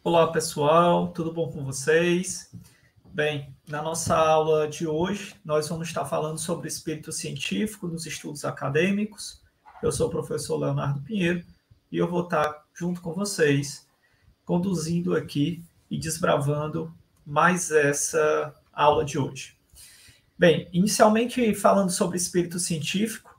Olá, pessoal, tudo bom com vocês? Bem, na nossa aula de hoje, nós vamos estar falando sobre espírito científico nos estudos acadêmicos. Eu sou o professor Leonardo Pinheiro e eu vou estar junto com vocês, conduzindo aqui e desbravando mais essa aula de hoje. Bem, inicialmente falando sobre espírito científico,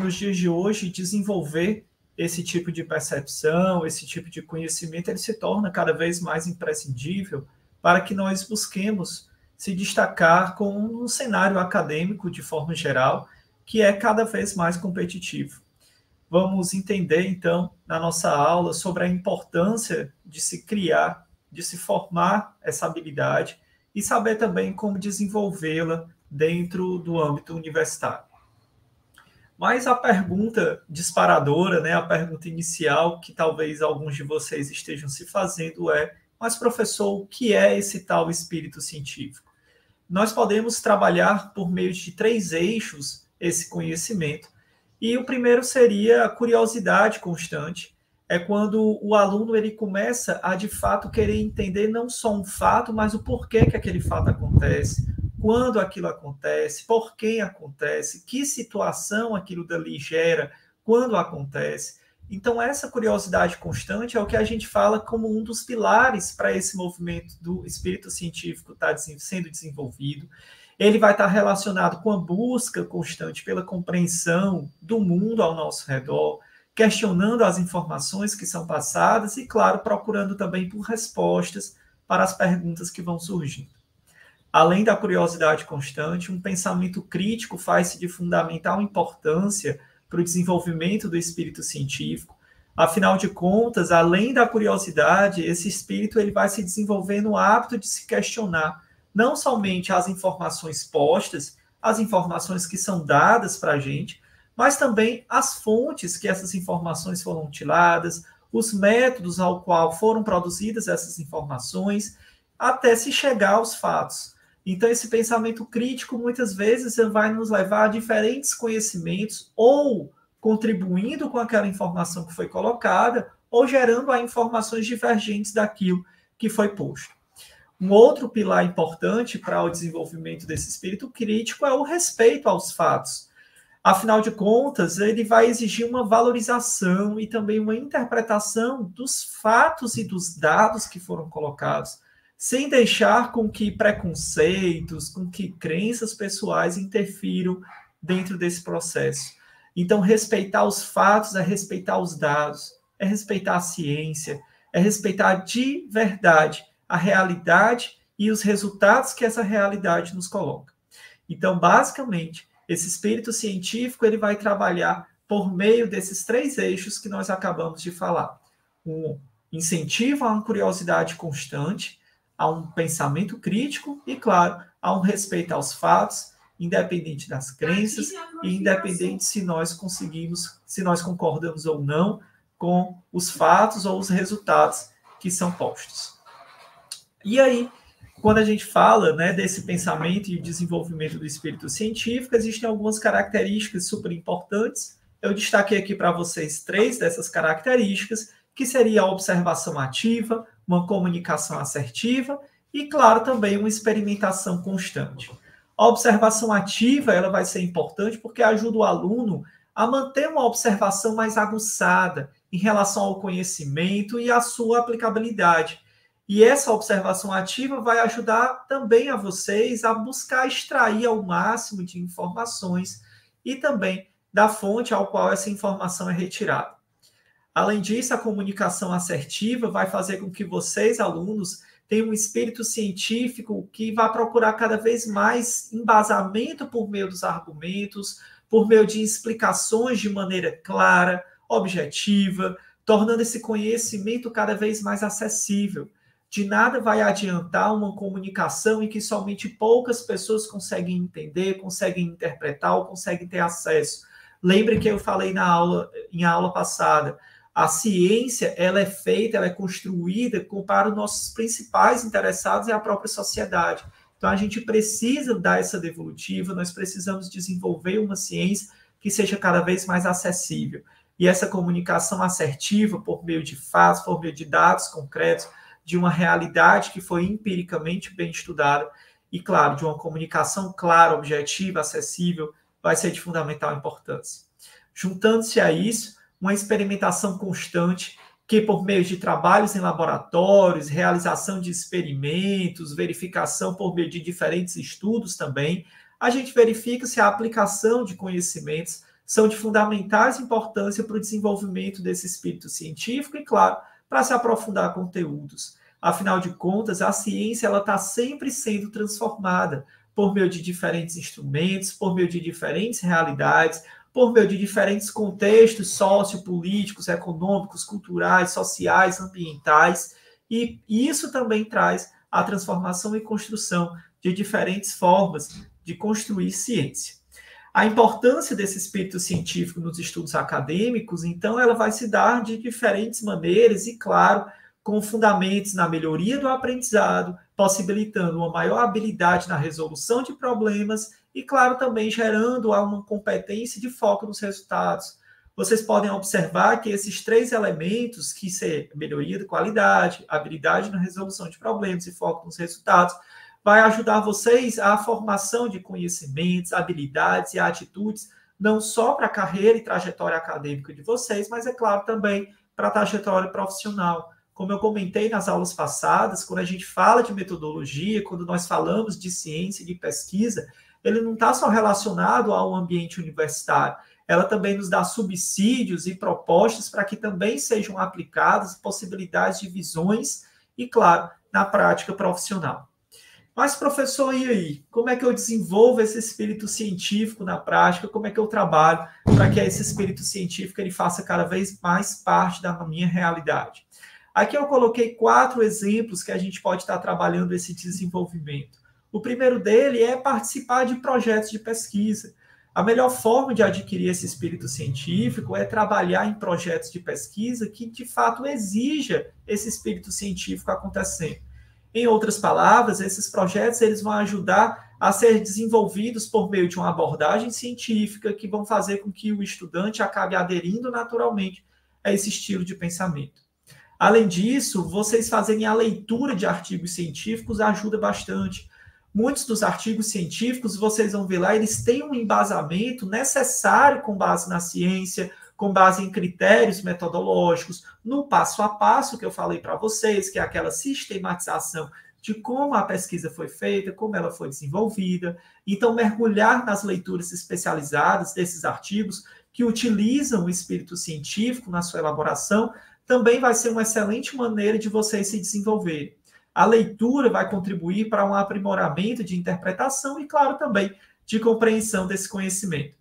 nos dias de hoje, desenvolver esse tipo de percepção, esse tipo de conhecimento, ele se torna cada vez mais imprescindível para que nós busquemos se destacar com um cenário acadêmico, de forma geral, que é cada vez mais competitivo. Vamos entender, então, na nossa aula, sobre a importância de se criar, de se formar essa habilidade e saber também como desenvolvê-la dentro do âmbito universitário. Mas a pergunta disparadora, a pergunta inicial que talvez alguns de vocês estejam se fazendo é: mas professor, o que é esse tal espírito científico? Nós podemos trabalhar por meio de 3 eixos esse conhecimento. E o primeiro seria a curiosidade constante. É quando o aluno ele começa a, de fato, querer entender não só um fato, mas o porquê que aquele fato acontece, quando aquilo acontece, por que acontece, que situação aquilo dali gera, quando acontece. Então, essa curiosidade constante é o que a gente fala como um dos pilares para esse movimento do espírito científico estar sendo desenvolvido. Ele vai estar relacionado com a busca constante pela compreensão do mundo ao nosso redor, questionando as informações que são passadas e, claro, procurando também por respostas para as perguntas que vão surgindo. Além da curiosidade constante, um pensamento crítico faz-se de fundamental importância para o desenvolvimento do espírito científico. Afinal de contas, além da curiosidade, esse espírito ele vai se desenvolver no hábito de se questionar não somente as informações postas, as informações que são dadas para a gente, mas também as fontes que essas informações foram utilizadas, os métodos ao qual foram produzidas essas informações, até se chegar aos fatos. Então, esse pensamento crítico, muitas vezes, vai nos levar a diferentes conhecimentos, ou contribuindo com aquela informação que foi colocada, ou gerando informações divergentes daquilo que foi posto. Um outro pilar importante para o desenvolvimento desse espírito crítico é o respeito aos fatos. Afinal de contas, ele vai exigir uma valorização e também uma interpretação dos fatos e dos dados que foram colocados, sem deixar com que preconceitos, com que crenças pessoais interfiram dentro desse processo. Então, respeitar os fatos é respeitar os dados, é respeitar a ciência, é respeitar de verdade a realidade e os resultados que essa realidade nos coloca. Então, basicamente, esse espírito científico ele vai trabalhar por meio desses 3 eixos que nós acabamos de falar. Um incentivo a uma curiosidade constante, a um pensamento crítico e, claro, a um respeito aos fatos, independente das crenças e independente se nós concordamos ou não com os fatos ou os resultados que são postos. E aí, quando a gente fala desse pensamento e desenvolvimento do espírito científico, existem algumas características super importantes. Eu destaquei aqui para vocês 3 dessas características, que seria a observação ativa, uma comunicação assertiva e, claro, também uma experimentação constante. A observação ativa ela vai ser importante porque ajuda o aluno a manter uma observação mais aguçada em relação ao conhecimento e à sua aplicabilidade. E essa observação ativa vai ajudar também a vocês a buscar extrair ao máximo de informações e também da fonte ao qual essa informação é retirada. Além disso, a comunicação assertiva vai fazer com que vocês, alunos, tenham um espírito científico que vai procurar cada vez mais embasamento por meio dos argumentos, por meio de explicações de maneira clara, objetiva, tornando esse conhecimento cada vez mais acessível. De nada vai adiantar uma comunicação em que somente poucas pessoas conseguem entender, conseguem interpretar ou conseguem ter acesso. Lembre que eu falei em aula passada, a ciência ela é feita, ela é construída para os nossos principais interessados e a própria sociedade. Então, a gente precisa dar essa devolutiva, nós precisamos desenvolver uma ciência que seja cada vez mais acessível. E essa comunicação assertiva, por meio de fatos, por meio de dados concretos, de uma realidade que foi empiricamente bem estudada e, claro, de uma comunicação clara, objetiva, acessível, vai ser de fundamental importância. Juntando-se a isso, uma experimentação constante que, por meio de trabalhos em laboratórios, realização de experimentos, verificação por meio de diferentes estudos também, a gente verifica se a aplicação de conhecimentos são de fundamentais importância para o desenvolvimento desse espírito científico e, claro, para se aprofundar conteúdos. Afinal de contas, a ciência está sempre sendo transformada por meio de diferentes instrumentos, por meio de diferentes realidades, por meio de diferentes contextos sociopolíticos, econômicos, culturais, sociais, ambientais, e isso também traz a transformação e construção de diferentes formas de construir ciência. A importância desse espírito científico nos estudos acadêmicos, então, ela vai se dar de diferentes maneiras e, claro, com fundamentos na melhoria do aprendizado, possibilitando uma maior habilidade na resolução de problemas e, claro, também gerando uma competência de foco nos resultados. Vocês podem observar que esses três elementos, que são melhoria de qualidade, habilidade na resolução de problemas e foco nos resultados, vai ajudar vocês à formação de conhecimentos, habilidades e atitudes, não só para a carreira e trajetória acadêmica de vocês, mas, é claro, também para a trajetória profissional. Como eu comentei nas aulas passadas, quando a gente fala de metodologia, quando nós falamos de ciência e de pesquisa, ele não está só relacionado ao ambiente universitário, ela também nos dá subsídios e propostas para que também sejam aplicadas possibilidades de visões e, claro, na prática profissional. Mas, professor, e aí? Como é que eu desenvolvo esse espírito científico na prática? Como é que eu trabalho para que esse espírito científico ele faça cada vez mais parte da minha realidade? Aqui eu coloquei 4 exemplos que a gente pode estar trabalhando esse desenvolvimento. O primeiro dele é participar de projetos de pesquisa. A melhor forma de adquirir esse espírito científico é trabalhar em projetos de pesquisa que, de fato, exija esse espírito científico acontecendo. Em outras palavras, esses projetos eles vão ajudar a ser desenvolvidos por meio de uma abordagem científica que vão fazer com que o estudante acabe aderindo naturalmente a esse estilo de pensamento. Além disso, vocês fazerem a leitura de artigos científicos ajuda bastante. Muitos dos artigos científicos, vocês vão ver lá, eles têm um embasamento necessário com base na ciência, com base em critérios metodológicos, no passo a passo que eu falei para vocês, que é aquela sistematização de como a pesquisa foi feita, como ela foi desenvolvida. Então, mergulhar nas leituras especializadas desses artigos que utilizam o espírito científico na sua elaboração também vai ser uma excelente maneira de vocês se desenvolverem. A leitura vai contribuir para um aprimoramento de interpretação e, claro, também de compreensão desse conhecimento.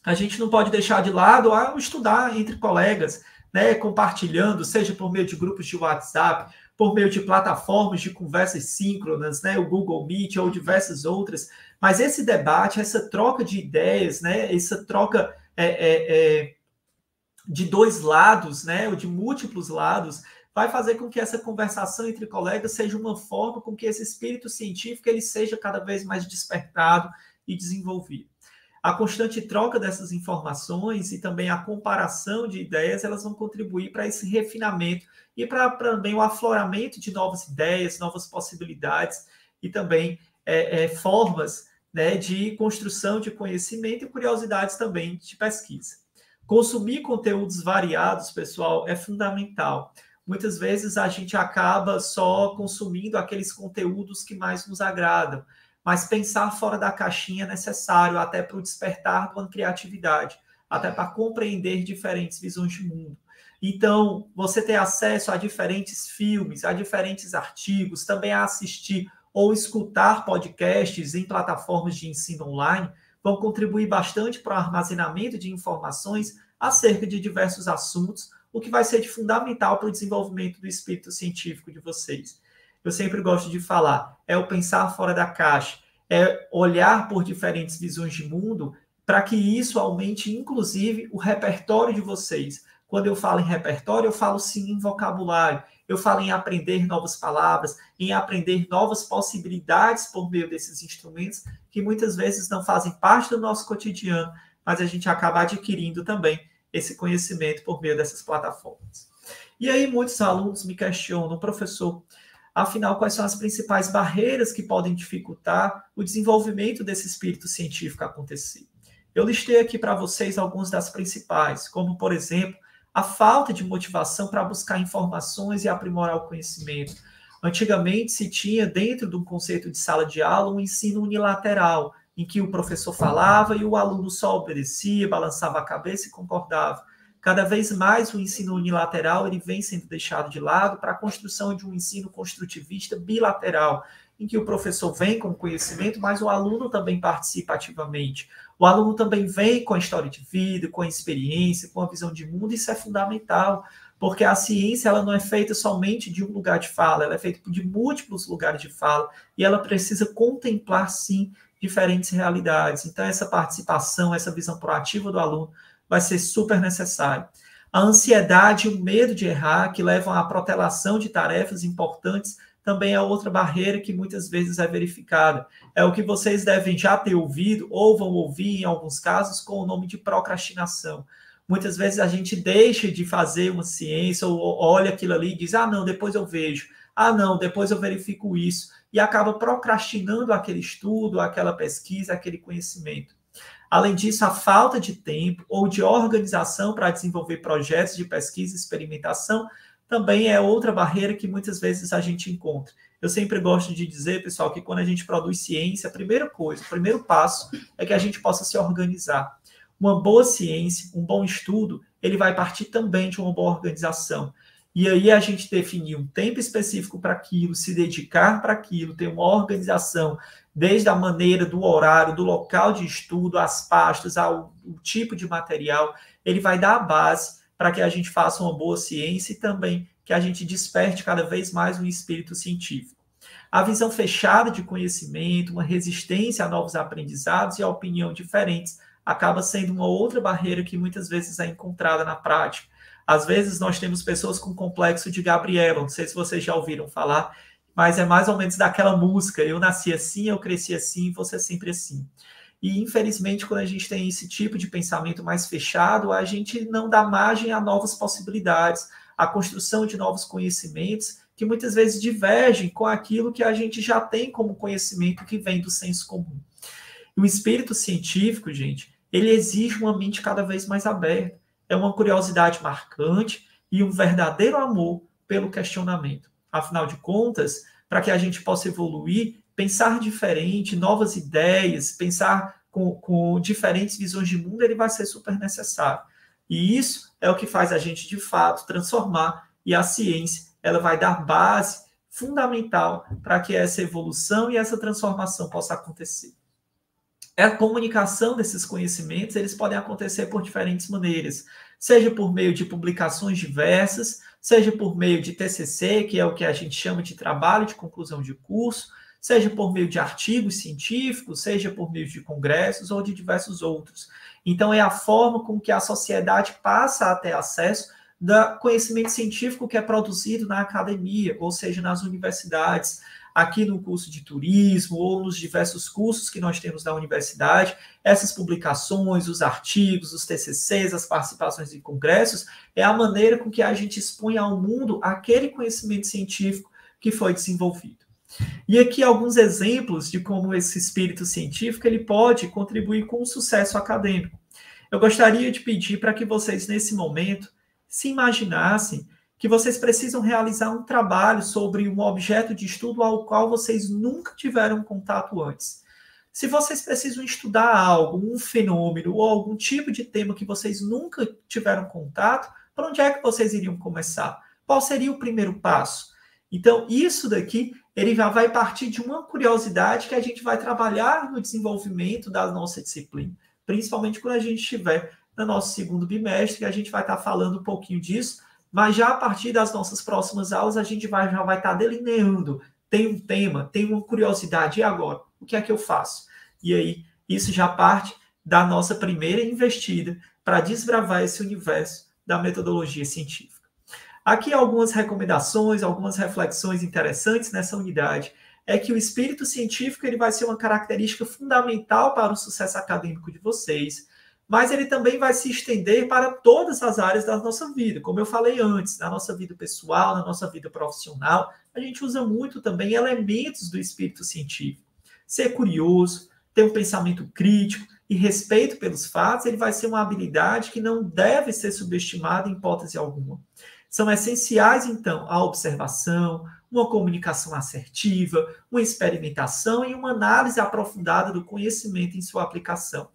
A gente não pode deixar de lado estudar entre colegas, né, compartilhando, seja por meio de grupos de WhatsApp, por meio de plataformas de conversas síncronas, né, o Google Meet ou diversas outras, mas esse debate, essa troca de ideias, né, essa troca de dois lados, né, ou de múltiplos lados, vai fazer com que essa conversação entre colegas seja uma forma com que esse espírito científico ele seja cada vez mais despertado e desenvolvido. A constante troca dessas informações e também a comparação de ideias, elas vão contribuir para esse refinamento e para também o afloramento de novas ideias, novas possibilidades e também formas, né, de construção de conhecimento e curiosidades também de pesquisa. Consumir conteúdos variados, pessoal, é fundamental. Muitas vezes a gente acaba só consumindo aqueles conteúdos que mais nos agradam, mas pensar fora da caixinha é necessário até para o despertar de uma criatividade, até para compreender diferentes visões de mundo. Então, você ter acesso a diferentes filmes, a diferentes artigos, também a assistir ou escutar podcasts em plataformas de ensino online, vão contribuir bastante para o armazenamento de informações acerca de diversos assuntos, o que vai ser de fundamental para o desenvolvimento do espírito científico de vocês. Eu sempre gosto de falar, é o pensar fora da caixa, é olhar por diferentes visões de mundo para que isso aumente, inclusive, o repertório de vocês. Quando eu falo em repertório, eu falo sim em vocabulário, eu falo em aprender novas palavras, em aprender novas possibilidades por meio desses instrumentos que muitas vezes não fazem parte do nosso cotidiano, mas a gente acaba adquirindo também esse conhecimento por meio dessas plataformas. E aí muitos alunos me questionam, professor, afinal, quais são as principais barreiras que podem dificultar o desenvolvimento desse espírito científico acontecer? Eu listei aqui para vocês algumas das principais, como, por exemplo, a falta de motivação para buscar informações e aprimorar o conhecimento. Antigamente se tinha, dentro de um conceito de sala de aula, um ensino unilateral, em que o professor falava e o aluno só obedecia, balançava a cabeça e concordava. Cada vez mais o ensino unilateral ele vem sendo deixado de lado para a construção de um ensino construtivista bilateral, em que o professor vem com conhecimento, mas o aluno também participa ativamente. O aluno também vem com a história de vida, com a experiência, com a visão de mundo, isso é fundamental, porque a ciência ela não é feita somente de um lugar de fala, ela é feita de múltiplos lugares de fala, e ela precisa contemplar, sim, diferentes realidades. Então, essa participação, essa visão proativa do aluno vai ser super necessário. A ansiedade e o medo de errar, que levam à protelação de tarefas importantes, também é outra barreira que muitas vezes é verificada. É o que vocês devem já ter ouvido, ou vão ouvir em alguns casos, com o nome de procrastinação. Muitas vezes a gente deixa de fazer uma ciência, ou olha aquilo ali e diz, não, depois eu vejo. Não, depois eu verifico isso. E acaba procrastinando aquele estudo, aquela pesquisa, aquele conhecimento. Além disso, a falta de tempo ou de organização para desenvolver projetos de pesquisa e experimentação também é outra barreira que muitas vezes a gente encontra. Eu sempre gosto de dizer, pessoal, que quando a gente produz ciência, a primeira coisa, o primeiro passo é que a gente possa se organizar. Uma boa ciência, um bom estudo, ele vai partir também de uma boa organização. E aí a gente definir um tempo específico para aquilo, se dedicar para aquilo, ter uma organização, desde a maneira do horário, do local de estudo, as pastas, o tipo de material, ele vai dar a base para que a gente faça uma boa ciência e também que a gente desperte cada vez mais um espírito científico. A visão fechada de conhecimento, uma resistência a novos aprendizados e a opinião diferentes acaba sendo uma outra barreira que muitas vezes é encontrada na prática. Às vezes nós temos pessoas com complexo de Gabriela, não sei se vocês já ouviram falar, mas é mais ou menos daquela música, eu nasci assim, eu cresci assim, você sempre assim. E infelizmente quando a gente tem esse tipo de pensamento mais fechado, a gente não dá margem a novas possibilidades, a construção de novos conhecimentos, que muitas vezes divergem com aquilo que a gente já tem como conhecimento que vem do senso comum. E o espírito científico, gente, ele exige uma mente cada vez mais aberta. É uma curiosidade marcante e um verdadeiro amor pelo questionamento. Afinal de contas, para que a gente possa evoluir, pensar diferente, novas ideias, pensar com diferentes visões de mundo, ele vai ser super necessário. E isso é o que faz a gente, de fato, transformar, e a ciência ela vai dar base fundamental para que essa evolução e essa transformação possa acontecer. A comunicação desses conhecimentos, eles podem acontecer por diferentes maneiras, seja por meio de publicações diversas, seja por meio de TCC, que é o que a gente chama de trabalho de conclusão de curso, seja por meio de artigos científicos, seja por meio de congressos ou de diversos outros. Então, é a forma com que a sociedade passa a ter acesso do conhecimento científico que é produzido na academia, ou seja, nas universidades, aqui no curso de turismo ou nos diversos cursos que nós temos da universidade, essas publicações, os artigos, os TCCs, as participações em congressos, é a maneira com que a gente expõe ao mundo aquele conhecimento científico que foi desenvolvido. E aqui alguns exemplos de como esse espírito científico ele pode contribuir com o sucesso acadêmico. Eu gostaria de pedir para que vocês, nesse momento, se imaginassem que vocês precisam realizar um trabalho sobre um objeto de estudo ao qual vocês nunca tiveram contato antes. Se vocês precisam estudar algo, um fenômeno ou algum tipo de tema que vocês nunca tiveram contato, por onde é que vocês iriam começar? Qual seria o primeiro passo? Então, isso daqui, ele já vai partir de uma curiosidade que a gente vai trabalhar no desenvolvimento da nossa disciplina, principalmente quando a gente estiver no nosso segundo bimestre, que a gente vai estar falando um pouquinho disso, mas já a partir das nossas próximas aulas, a gente já vai estar delineando. Tem um tema, tem uma curiosidade, e agora? O que é que eu faço? E aí, isso já parte da nossa primeira investida para desbravar esse universo da metodologia científica. Aqui algumas recomendações, algumas reflexões interessantes nessa unidade. É que o espírito científico ele vai ser uma característica fundamental para o sucesso acadêmico de vocês. mas ele também vai se estender para todas as áreas da nossa vida. Como eu falei antes, na nossa vida pessoal, na nossa vida profissional, a gente usa muito também elementos do espírito científico. Ser curioso, ter um pensamento crítico e respeito pelos fatos, ele vai ser uma habilidade que não deve ser subestimada em hipótese alguma. São essenciais, então, a observação, uma comunicação assertiva, uma experimentação e uma análise aprofundada do conhecimento em sua aplicação.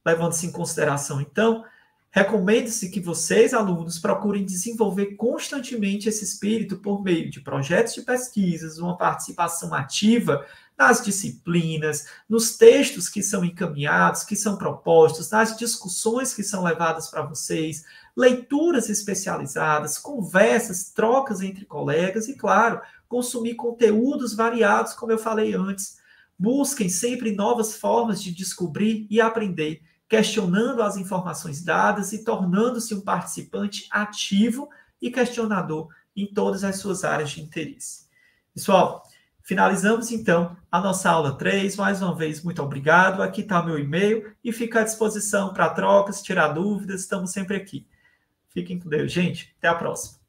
Levando-se em consideração, então, recomenda-se que vocês, alunos, procurem desenvolver constantemente esse espírito por meio de projetos de pesquisas, uma participação ativa nas disciplinas, nos textos que são encaminhados, que são propostos, nas discussões que são levadas para vocês, leituras especializadas, conversas, trocas entre colegas e, claro, consumir conteúdos variados, como eu falei antes. Busquem sempre novas formas de descobrir e aprender, questionando as informações dadas e tornando-se um participante ativo e questionador em todas as suas áreas de interesse. Pessoal, finalizamos então a nossa aula 3. Mais uma vez, muito obrigado. Aqui está meu e-mail e fica à disposição para trocas, tirar dúvidas. Estamos sempre aqui. Fiquem com Deus, gente. Até a próxima.